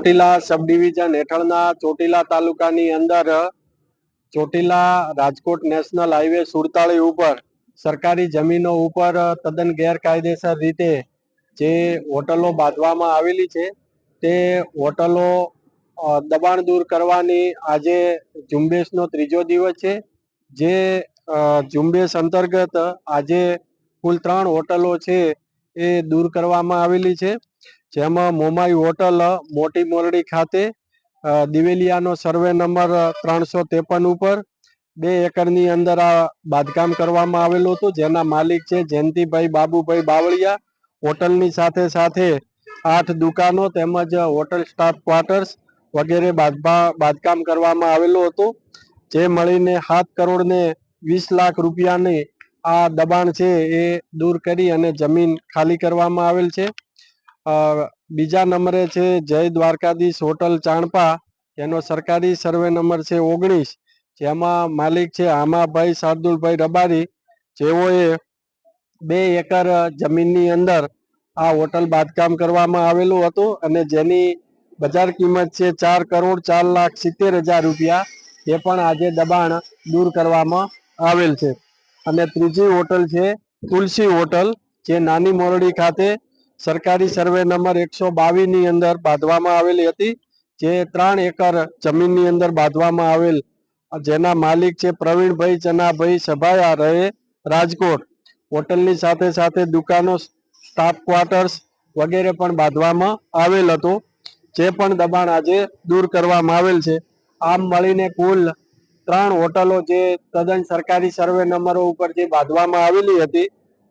ચોટીલા સબ division હેઠળના ચોટીલા તાલુકાની અંદર ચોટીલા રાજકોટ નેશનલ હાઈવે 47 ઉપર સરકારી જમીનો ઉપર તદ્દન ગેરકાયદેસર રીતે જે હોટલો બાંધવામાં આવેલી છે તે હોટલો દબાણ દૂર કરવાની આજે ઝુંબેશનો ત્રીજો દિવસ છે. જે ઝુંબેશ અંતર્ગત આજે કુલ 3 હોટલો છે એ દૂર કરવામાં આવેલી છે. જેમાં મોમાઈ હોટલ મોટી મોરડી ખાતે દિવેલિયાનો સર્વે નંબર 353 ઉપર 2 એકરની અંદર આ બાંધકામ કરવામાં આવેલું હતું, જેના માલિક છે જયંતિભાઈ બાબુભાઈ બાવળિયા. હોટલની સાથે સાથે 8 દુકાનો તેમજ હોટલ સ્ટાફ ક્વાર્ટર્સ વગેરે બાંધકામ કરવામાં આવેલું હતું. જે મળીને 7 કરોડ ને 20 લાખ રૂપિયાની આ દબાણ છે એ દૂર કરી અને જમીન ખાલી કરવામાં આવેલ છે. બીજા નંબરે છે જય દ્વારકાધીશ હોટલ ચાણપા, જેનો સરકારી સર્વે નંબર છે 19, જેમાં માલિક છે આમાભાઈ શાર્દુલભાઈ રબારી. જેઓએ 2 એકર જમીનની અંદર આ હોટલ બાંધકામ કરવામાં આવેલું હતું અને જેની બજાર કિંમત છે 4,04,70,000 રૂપિયા. એ પણ આજે દબાણ દૂર કરવામાં આવેલ છે. અને ત્રીજી હોટલ છે તુલસી હોટલ, જે નાની મોરડી ખાતે સરકારી સર્વે નંબર 122 ની અંદર બાંધવામાં આવેલી હતી. જે 3 એકર જમીનની અંદર બાંધવામાં આવેલ, જેના માલિક છે પ્રવીણભાઈ ચનાભાઈ સભાયા, રહે રાજકોટ. હોટલની સાથે સાથે દુકાનો, સ્ટાફ ક્વાર્ટર્સ વગેરે પણ બાંધવામાં આવેલ હતું, જે પણ દબાણ આજે દૂર કરવામાં આવેલ છે. આમ મળીને કુલ 3 હોટલો જે તદ્દન સરકારી સર્વે નંબરો ઉપર જે બાંધવામાં આવેલી હતી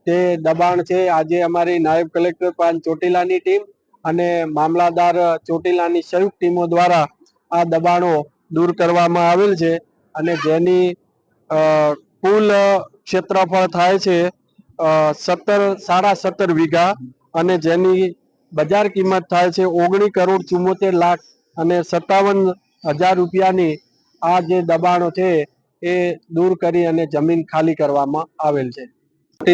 તે દબાણ છે આજે અમારી નાયબ કલેક્ટર ચોટીલાની ટીમ અને મામલાદાર ચોટીલાની સંયુક્ત ટીમો દ્વારા આ દબાણો દૂર કરવામાં આવેલ છે. અને જેની કુલ ક્ષેત્રફળ થાય છે 17 વીઘા અને જેની બજાર કિંમત થાય છે 19,74,00,000 અને 57,000 રૂપિયાની. આ જે દબાણો છે એ દૂર કરી અને જમીન ખાલી કરવામાં આવેલ છે.